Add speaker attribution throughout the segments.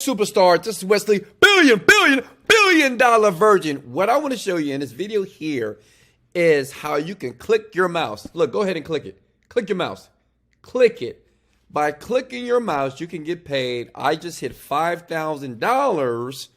Speaker 1: superstar. This is Wesley, billion dollar virgin. What I want to show you in this video here is how you can click your mouse. Look, go ahead and click it. Click your mouse. Click it. By clicking your mouse, you can get paid. I just hit $5,000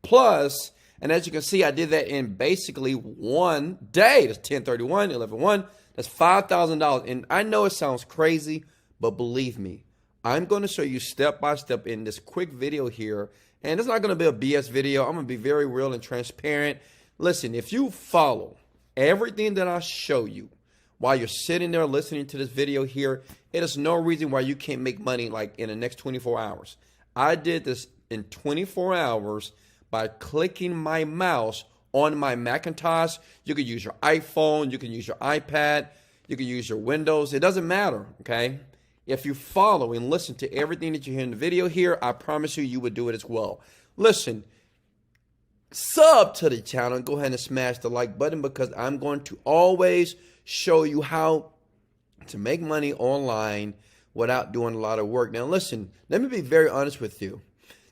Speaker 1: plus, and as you can see, I did that in basically one day. That's 10/31, 11/1. That's $5,000. And I know it sounds crazy, but believe me, I'm going to show you step by step in this quick video here. And it's not going to be a BS video. I'm going to be very real and transparent. Listen, if you follow everything that I show you while you're sitting there listening to this video here, it is no reason why you can't make money like in the next 24 hours. I did this in 24 hours by clicking my mouse on my Macintosh. You can use your iPhone, you can use your iPad, you can use your Windows. It doesn't matter, okay? If you follow and listen to everything that you hear in the video here, I promise you, you would do it as well. Listen, sub to the channel and go ahead and smash the like button, because I'm going to always show you how to make money online without doing a lot of work. Now, listen, let me be very honest with you.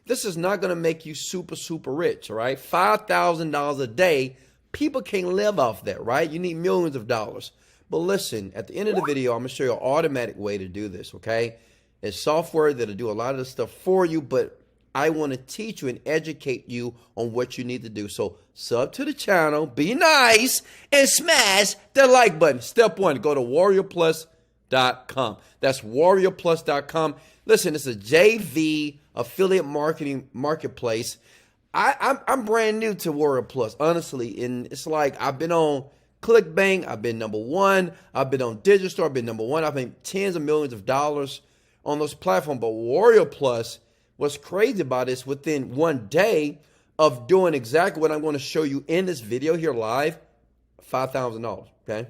Speaker 1: This is not going to make you super rich, all right? $5,000 a day, people can't live off that, right? You need millions of dollars. But listen, at the end of the video, I'm going to show you an automatic way to do this, okay? It's software that'll do a lot of the stuff for you, but I want to teach you and educate you on what you need to do. So sub to the channel, be nice, and smash the like button. Step one, go to warriorplus.com. That's warriorplus.com. Listen, it's a JV affiliate marketing marketplace. I'm brand new to Warrior Plus, honestly, and it's like I've been on ClickBank, I've been #1, I've been on Digistore, I've been #1, I've made tens of millions of dollars on those platforms. But Warrior Plus, what's crazy about this, within one day of doing exactly what I'm going to show you in this video here live, $5,000, okay?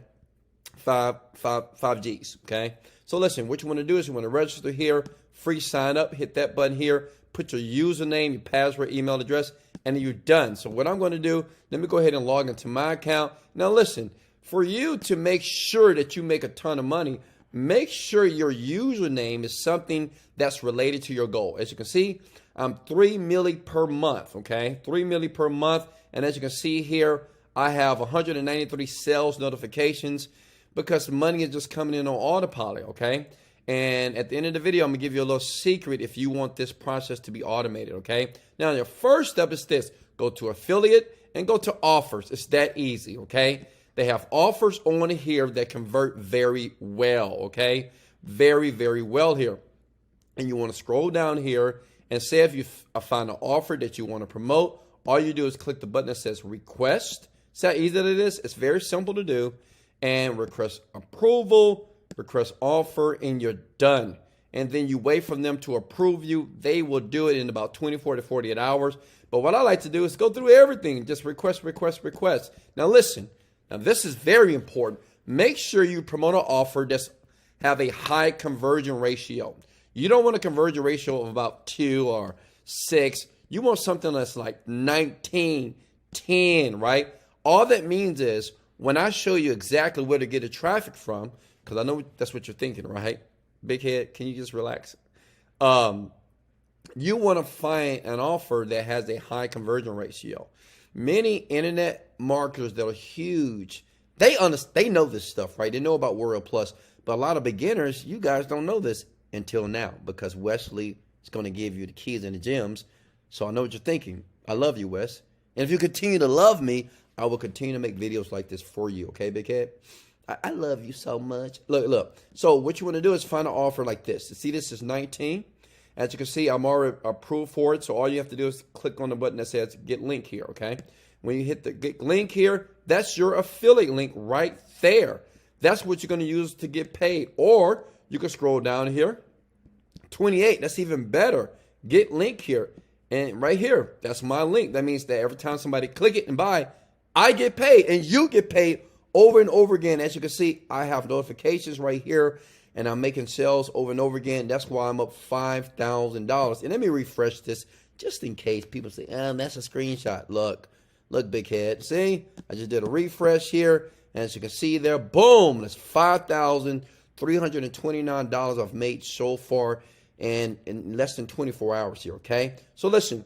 Speaker 1: Five G's, okay? So listen, what you want to do is you want to register here, free sign up, hit that button here, put your username, your password, email address, and you're done. So what I'm going to do, let me go ahead and log into my account. Now listen, for you to make sure that you make a ton of money, make sure your username is something that's related to your goal. As you can see, I'm $3 million per month, okay? $3 million per month. And as you can see here, I have 193 sales notifications because money is just coming in on autopilot, okay? And at the end of the video, I'm going to give you a little secret if you want this process to be automated, okay? Now, your first step is this. Go to affiliate and go to offers. It's that easy, okay? They have offers on here that convert very well, okay? Very well here. And you want to scroll down here and say if you find an offer that you want to promote, all you do is click the button that says request. See how easy it is? It's very simple to do. And request approval, request offer, and you're done. And then you wait for them to approve you. They will do it in about 24 to 48 hours. But what I like to do is go through everything. Just request. Now listen, now this is very important. Make sure you promote an offer that's have a high conversion ratio. You don't want a conversion ratio of about 2 or 6. You want something that's like 19, 10, right? All that means is when I show you exactly where to get the traffic from, because I know that's what you're thinking, right? Big head, can you just relax? You want to find an offer that has a high conversion ratio. Many internet marketers that are huge, they know this stuff, right? They know about Warrior Plus, but a lot of beginners, you guys don't know this until now, because Wesley is going to give you the keys and the gems. So I know what you're thinking. I love you, Wes. And if you continue to love me, I will continue to make videos like this for you, okay, big head? I love you so much. Look. So what you want to do is find an offer like this. See, this is 19. As you can see, I'm already approved for it. So all you have to do is click on the button that says get link here, okay? When you hit the get link here, that's your affiliate link right there. That's what you're going to use to get paid. Or you can scroll down here. 28, that's even better. Get link here. And right here, that's my link. That means that every time somebody click it and buy, I get paid and you get paid over and over again. As you can see, I have notifications right here and I'm making sales over and over again. That's why I'm up $5,000. And let me refresh this just in case people say, that's a screenshot. Look, big head. See, I just did a refresh here. And as you can see there, boom, that's $5,329 I've made so far. and in less than 24 hours here, okay? So listen,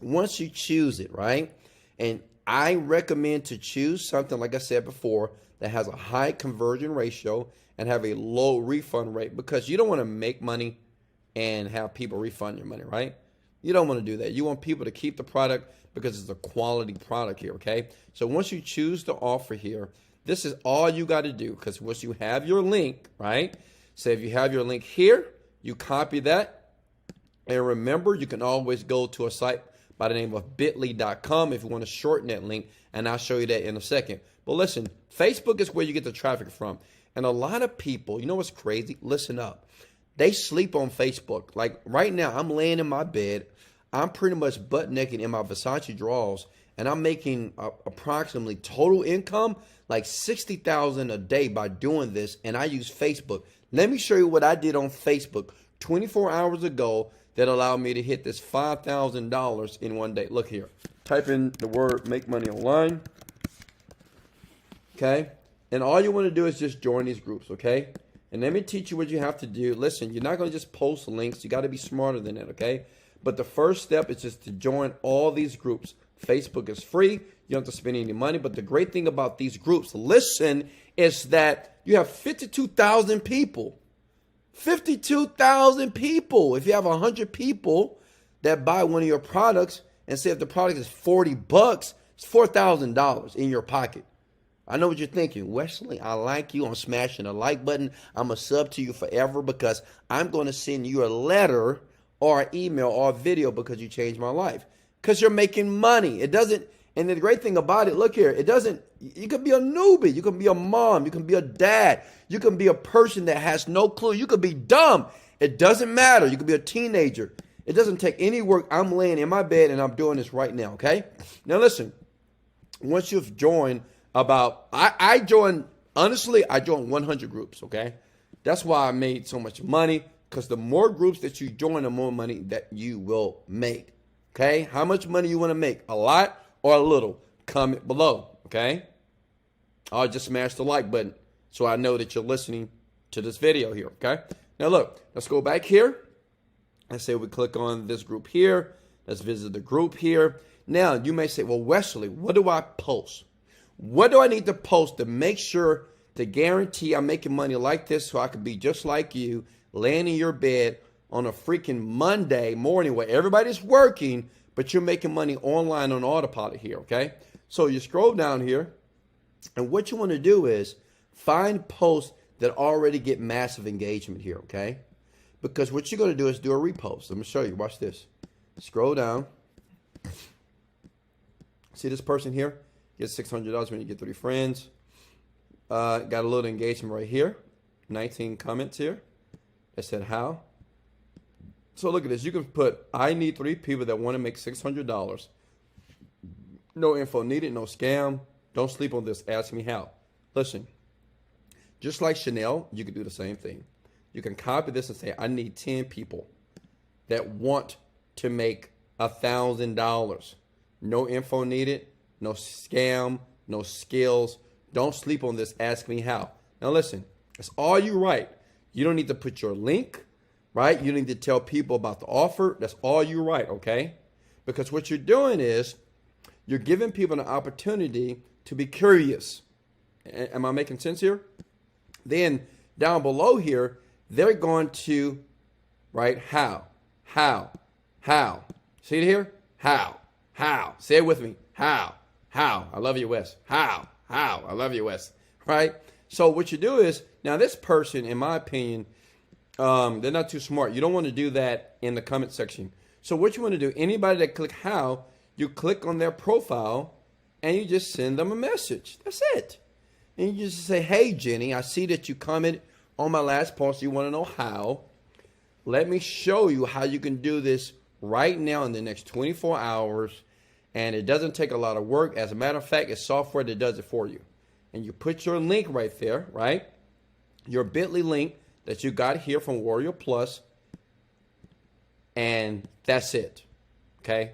Speaker 1: once you choose it, right? And I recommend to choose something, like I said before, that has a high conversion ratio and have a low refund rate, because you don't want to make money and have people refund your money, right? You don't want to do that. You want people to keep the product because it's a quality product here, okay? So once you choose the offer here, this is all you got to do, because once you have your link, right? So if you have your link here, you copy that. And remember, you can always go to a site by the name of bit.ly.com if you want to shorten that link, and I'll show you that in a second. But listen, Facebook is where you get the traffic from. And a lot of people, you know what's crazy? Listen up. They sleep on Facebook. Like right now, I'm laying in my bed. I'm pretty much butt naked in my Versace drawers, and I'm making approximately total income like $60,000 a day by doing this, and I use Facebook. Let me show you what I did on Facebook 24 hours ago that allowed me to hit this $5,000 in one day. Look here. Type in the word "make money online." Okay? And all you want to do is just join these groups, okay? And let me teach you what you have to do. Listen, you're not going to just post links. You got to be smarter than that, okay? But the first step is just to join all these groups. Facebook is free. You don't have to spend any money. But the great thing about these groups, listen, is that you have 52,000 people. 52,000 people. If you have 100 people that buy one of your products, and say if the product is $40, it's $4,000 in your pocket. I know what you're thinking. Wesley, I like you. I'm smashing the like button. I'm a sub to you forever because I'm going to send you a letter or an email or a video because you changed my life. Because you're making money. It doesn't, and the great thing about it, look here, it doesn't, you can be a newbie. You can be a mom. You can be a dad. You can be a person that has no clue. You could be dumb. It doesn't matter. You could be a teenager. It doesn't take any work. I'm laying in my bed and I'm doing this right now, okay? Now listen, once you've joined I joined 100 groups, okay? That's why I made so much money, because the more groups that you join, the more money that you will make, okay? How much money you want to make, a lot or a little? Comment below, okay? I'll just smash the like button so I know that you're listening to this video here, okay? Now look, let's go back here. Let's say we click on this group here. Let's visit the group here. Now, you may say, well, Wesley, what do I post? What do I need to post to make sure to guarantee I'm making money like this so I could be just like you, laying in your bed on a freaking Monday morning where everybody's working, but you're making money online on autopilot here, okay? So you scroll down here, and what you want to do is find posts that already get massive engagement here, okay? Because what you're going to do is do a repost. Let me show you. Watch this. Scroll down. See this person here? Get $600 when you get 3 friends. Got a little engagement right here. 19 comments here that said how. So look at this. You can put, I need 3 people that want to make $600. No info needed, no scam. Don't sleep on this. Ask me how. Listen, just like Chanel, you can do the same thing. You can copy this and say, I need 10 people that want to make $1,000. No info needed. No scam, no skills. Don't sleep on this. Ask me how. Now listen, that's all you write. You don't need to put your link, right? You don't need to tell people about the offer. That's all you write, okay? Because what you're doing is you're giving people an opportunity to be curious. Am I making sense here? Then down below here, they're going to write how. See it here? How. Say it with me. How. I love you, Wes. How. I love you, Wes. Right? So what you do is, now this person, in my opinion, they're not too smart. You don't want to do that in the comment section. So what you want to do, anybody that click how, you click on their profile and you just send them a message. That's it. And you just say, hey, Jenny, I see that you commented on my last post. You want to know how. Let me show you how you can do this right now in the next 24 hours. And it doesn't take a lot of work. As a matter of fact, it's software that does it for you. And you put your link right there, right? Your bit.ly link that you got here from Warrior Plus. And that's it. Okay?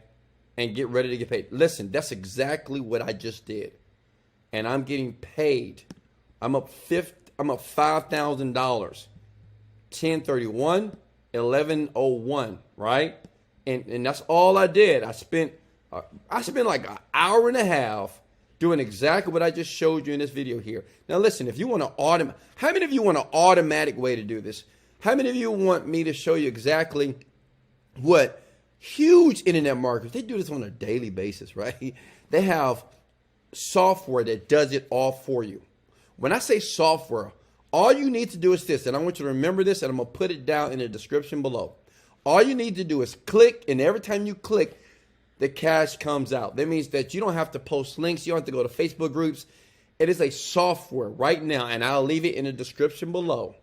Speaker 1: And get ready to get paid. Listen, that's exactly what I just did. And I'm getting paid. I'm up $5,000. 1031, 11:01, right? And that's all I did. I spent like an hour and a half doing exactly what I just showed you in this video here. Now listen, if you want to how many of you want an automatic way to do this? How many of you want me to show you exactly what huge internet marketers, they do this on a daily basis, right? They have software that does it all for you. When I say software, all you need to do is this, and I want you to remember this, and I'm going to put it down in the description below. All you need to do is click, and every time you click, the cash comes out. That means that you don't have to post links. You don't have to go to Facebook groups. It is a software right now, and I'll leave it in the description below.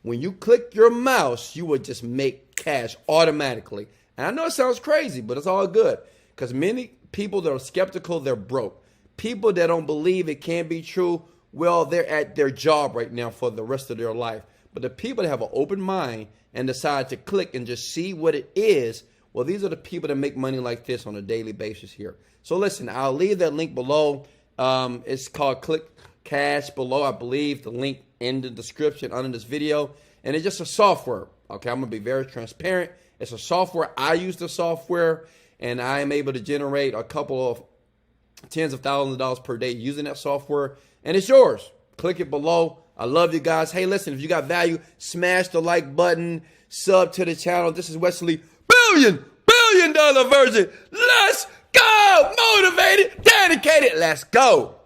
Speaker 1: When you click your mouse, you will just make cash automatically. And I know it sounds crazy, but it's all good. Because many people that are skeptical, they're broke. People that don't believe it can be true, well, they're at their job right now for the rest of their life. But the people that have an open mind and decide to click and just see what it is, well, these are the people that make money like this on a daily basis here. So listen, I'll leave that link below. It's called Click Cash below. I believe the link in the description under this video. And it's just a software. Okay, I'm going to be very transparent. It's a software. I use the software, and I am able to generate a couple of tens of thousands of dollars per day using that software. And it's yours. Click it below. I love you guys. Hey, listen, if you got value, smash the like button, sub to the channel. This is Wesley, billion dollar virgin. Let's go. Motivated, dedicated. Let's go.